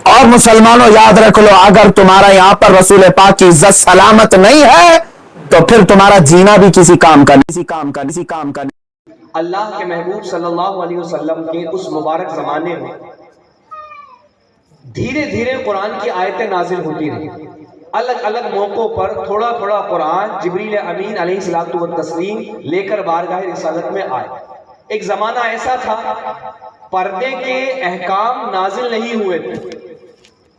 اور مسلمانوں یاد رکھ لو، اگر تمہارا یہاں پر رسول پاک کی عزت سلامت نہیں ہے تو پھر تمہارا جینا بھی کسی کام کا نہیں۔ اللہ کے محبوب صلی اللہ علیہ وسلم کے اس مبارک زمانے میں دھیرے دھیرے قرآن کی آیتیں نازل ہوتی رہی، الگ الگ موقعوں پر تھوڑا تھوڑا قرآن جبریل امین علیہ الصلوۃ والتسلیم لے کر بارگاہ رسالت میں آئے۔ ایک زمانہ ایسا تھا پردے کے احکام نازل نہیں ہوئے تھے،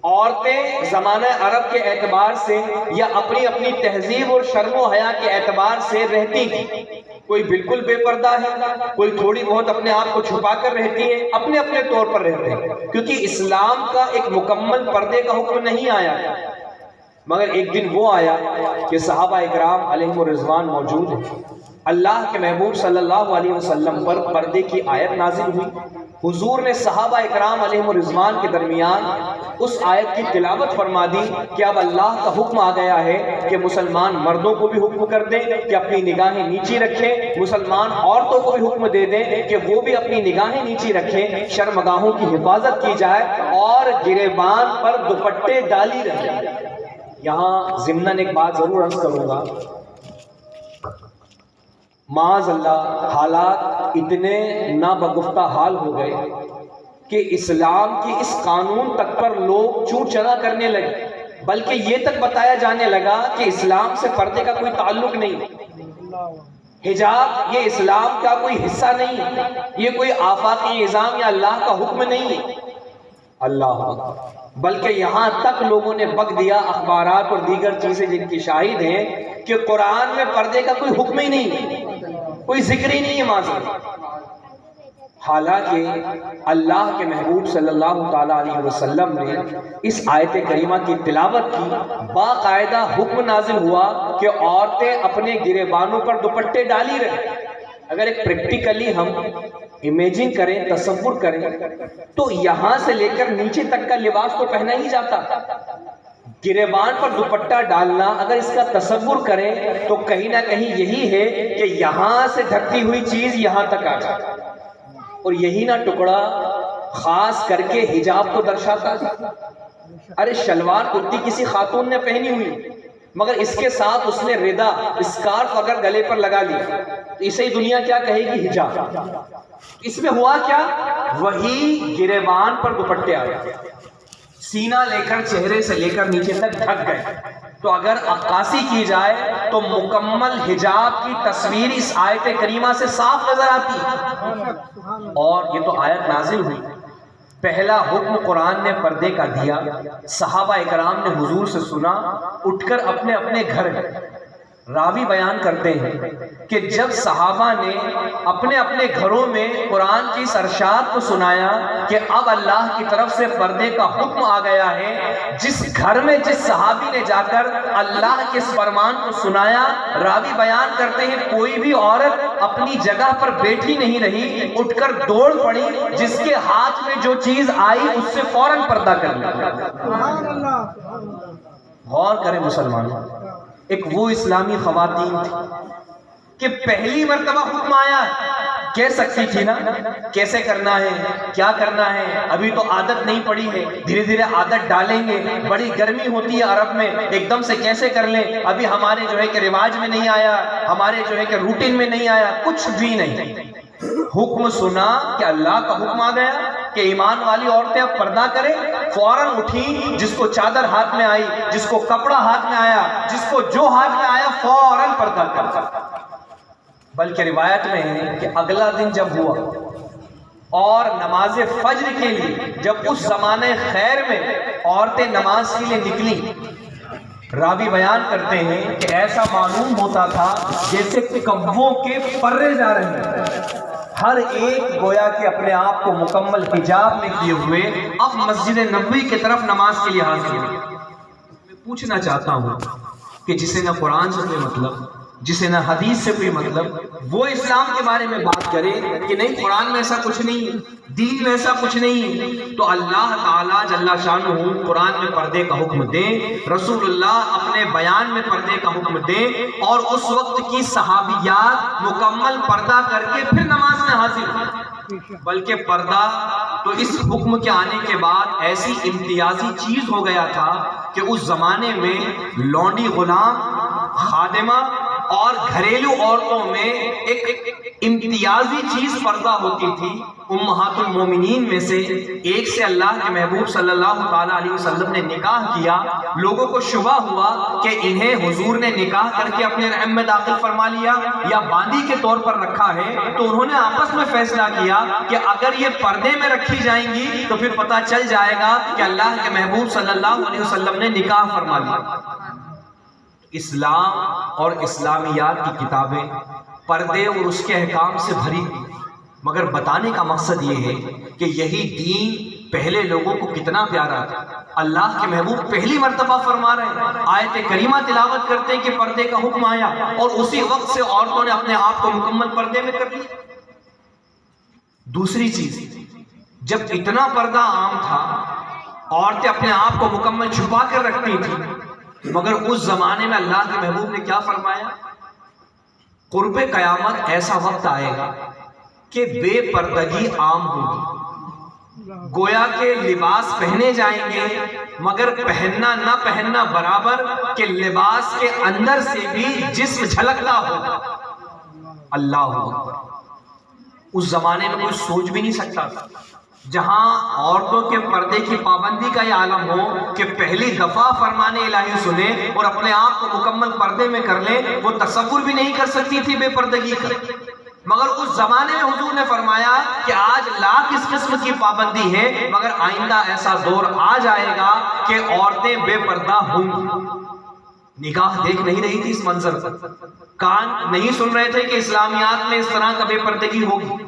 عورتیں زمانہ عرب کے اعتبار سے یا اپنی اپنی تہذیب اور شرم و حیا کے اعتبار سے رہتی تھی، کوئی بالکل بے پردہ ہے، کوئی تھوڑی بہت اپنے آپ کو چھپا کر رہتی ہے، اپنے اپنے طور پر رہتے ہیں، کیونکہ اسلام کا ایک مکمل پردے کا حکم نہیں آیا۔ مگر ایک دن وہ آیا کہ صحابہ اکرام علیہم الرضوان موجود ہیں، اللہ کے محبوب صلی اللہ علیہ وسلم پر پردے کی آیت نازل ہوئی، حضور نے صحابہ اکرام علیہم الرضوان کے درمیان اس آیت کی تلاوت فرما دی کہ اب اللہ کا حکم آ گیا ہے کہ مسلمان مردوں کو بھی حکم کر دیں کہ اپنی نگاہیں نیچی رکھیں، مسلمان عورتوں کو بھی حکم دے دیں کہ وہ بھی اپنی نگاہیں نیچی رکھیں، شرمگاہوں کی حفاظت کی جائے اور گریبان پر دوپٹے ڈالی رہیں۔ یہاں ضمناً ایک بات ضرور عرض کروں گا، معاذ اللہ حالات اتنے نابگفتہ حال ہو گئے کہ اسلام کی اس قانون تک پر لوگ چوں چرا کرنے لگے، بلکہ یہ تک بتایا جانے لگا کہ اسلام سے پردے کا کوئی تعلق نہیں، حجاب یہ اسلام کا کوئی حصہ نہیں، یہ کوئی آفاقی نظام یا اللہ کا حکم نہیں ہے۔ اللہ، بلکہ یہاں تک لوگوں نے بک دیا، اخبارات اور دیگر چیزیں جن کی شاہد ہیں کہ قرآن میں پردے کا کوئی حکم ہی نہیں، کوئی ذکر ہی نہیں ہے معذرت۔ حالانکہ اللہ کے محبوب صلی اللہ تعالیٰ علیہ وسلم نے اس آیت کریمہ کی تلاوت کی، باقاعدہ حکم نازل ہوا کہ عورتیں اپنے گریبانوں پر دوپٹے ڈالی رہیں۔ اگر ایک پریکٹیکلی ہم امیجن کریں، تصور کریں، تو یہاں سے لے کر نیچے تک کا لباس تو پہنا ہی جاتا، گریبان پر دوپٹہ ڈالنا اگر اس کا تصور کریں تو کہیں نہ کہیں یہی ہے کہ یہاں سے ڈھکتی ہوئی چیز یہاں تک آ جائے، اور یہی نہ ٹکڑا خاص کر کے حجاب کو درشاتا ہے۔ ارے شلوار کرتی کسی خاتون نے پہنی ہوئی، مگر اس کے ساتھ اس نے ردا اسکارف اگر گلے پر لگا لیا تو اسے ہی دنیا کیا کہے گی؟ حجاب۔ اس میں ہوا کیا؟ وہی گریبان پر دوپٹے آ گئے، سینہ لے کر چہرے سے لے کر نیچے تک ڈھک گئے۔ تو اگر عکاسی کی جائے تو مکمل حجاب کی تصویر اس آیت کریمہ سے صاف نظر آتی ہے۔ اور یہ تو آیت نازل ہوئی، پہلا حکم قرآن نے پردے کا دیا، صحابہ اکرام نے حضور سے سنا، اٹھ کر اپنے اپنے گھر گئے۔ راوی بیان کرتے ہیں کہ جب صحابہ نے اپنے اپنے گھروں میں قرآن کی اس ارشاد کو سنایا کہ اب اللہ کی طرف سے پردے کا حکم آ گیا ہے، جس گھر میں جس صحابی نے جا کر اللہ کے اس فرمان کو سنایا، راوی بیان کرتے ہیں کوئی بھی عورت اپنی جگہ پر بیٹھی نہیں رہی، اٹھ کر دوڑ پڑی، جس کے ہاتھ میں جو چیز آئی اس سے فوراً پردہ کر لیا۔ غور کریں مسلمانوں، ایک وہ اسلامی خواتین تھی کہ پہلی مرتبہ حکم آیا، کہہ سکتی تھی نا کیسے کرنا ہے، کیا کرنا ہے، ابھی تو عادت نہیں پڑی ہے، دھیرے دھیرے عادت ڈالیں گے، بڑی گرمی ہوتی ہے عرب میں، ایک دم سے کیسے کر لیں، ابھی ہمارے جو ہے کہ رواج میں نہیں آیا، ہمارے جو ہے کہ روٹین میں نہیں آیا، کچھ بھی نہیں۔ حکم سنا کہ اللہ کا حکم آ گیا کہ ایمان والی عورتیں اب پردہ کریں، فوراً اٹھی، جس کو چادر ہاتھ میں آئی، جس کو کپڑا ہاتھ میں آیا، جس کو جو ہاتھ میں آیا فوراً پردہ کر۔ بلکہ روایت میں ہے کہ اگلا دن جب ہوا اور نماز فجر کے لیے جب اس زمانے خیر میں عورتیں نماز کے لیے نکلی، راوی بیان کرتے ہیں کہ ایسا معلوم ہوتا تھا جیسے کبوں کے پرے جا رہے ہیں، ہر ایک گویا کہ اپنے آپ کو مکمل حجاب میں کیے ہوئے اب مسجد نبوی کی طرف نماز کے لیے حاضر ہوئے۔ میں پوچھنا چاہتا ہوں کہ جسے نہ قرآن سے کوئی مطلب، جسے نہ حدیث سے کوئی مطلب، وہ اسلام کے بارے میں بات کرے کہ نہیں قرآن میں ایسا کچھ نہیں، دین میں ایسا کچھ نہیں، تو اللہ تعالیٰ جل شانہ قرآن میں پردے کا حکم دے، رسول اللہ اپنے بیان میں پردے کا حکم دے، اور اس وقت کی صحابیات مکمل پردہ کر کے پھر نماز میں حاضر، بلکہ پردہ تو اس حکم کے آنے کے بعد ایسی امتیازی چیز ہو گیا تھا کہ اس زمانے میں لونڈی غلام، خادمہ اور گھریلو عورتوں میں ایک امتیازی چیز پردہ ہوتی تھی۔ امہات المومنین میں سے ایک سے اللہ کے محبوب صلی اللہ تعالیٰ علیہ وسلم نے نکاح کیا۔ لوگوں کو شبہ ہوا کہ انہیں حضور نے نکاح کر کے اپنے رحم میں داخل فرما لیا یا باندی کے طور پر رکھا ہے، تو انہوں نے آپس میں فیصلہ کیا کہ اگر یہ پردے میں رکھی جائیں گی تو پھر پتہ چل جائے گا کہ اللہ کے محبوب صلی اللہ علیہ وسلم نے نکاح فرما لیا۔ اسلام اور اسلامیات کی کتابیں پردے اور اس کے احکام سے بھری تھی، مگر بتانے کا مقصد یہ ہے کہ یہی دین پہلے لوگوں کو کتنا پیارا تھا۔ اللہ کے محبوب پہلی مرتبہ فرما رہے ہیں، آیت کریمہ تلاوت کرتے ہیں کہ پردے کا حکم آیا اور اسی وقت سے عورتوں نے اپنے آپ کو مکمل پردے میں کر لیا۔ دوسری چیز، جب اتنا پردہ عام تھا، عورتیں اپنے آپ کو مکمل چھپا کر رکھتی تھیں، مگر اس زمانے میں اللہ کے محبوب نے کیا فرمایا؟ قرب قیامت ایسا وقت آئے گا کہ بے پردگی عام ہوگی، گویا کہ لباس پہنے جائیں گے مگر پہننا نہ پہننا برابر کہ لباس کے اندر سے بھی جسم جھلکتا ہوگا۔ اللہ اکبر! اس زمانے میں کوئی سوچ بھی نہیں سکتا تھا۔ جہاں عورتوں کے پردے کی پابندی کا یہ عالم ہو کہ پہلی دفعہ فرمان الہی سنے اور اپنے آپ کو مکمل پردے میں کر لے، وہ تصور بھی نہیں کر سکتی تھی بے پردگی کا۔ مگر اس زمانے میں حضور نے فرمایا کہ آج لاکھ اس قسم کی پابندی ہے، مگر آئندہ ایسا دور آ جائے گا کہ عورتیں بے پردہ ہوں گی۔ نگاہ دیکھ نہیں رہی تھی اس منظر پر، کان نہیں سن رہے تھے کہ اسلامیات میں اس طرح کا بے پردگی ہوگی،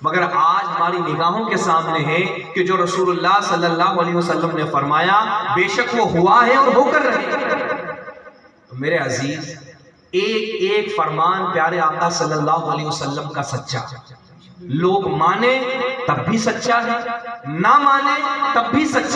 مگر آج ہماری نگاہوں کے سامنے ہے کہ جو رسول اللہ صلی اللہ علیہ وسلم نے فرمایا بے شک وہ ہوا ہے اور ہو کر رہے۔ تو میرے عزیز، ایک ایک فرمان پیارے آقا صلی اللہ علیہ وسلم کا سچا، لوگ مانے تب بھی سچا ہے، نہ مانے تب بھی سچا۔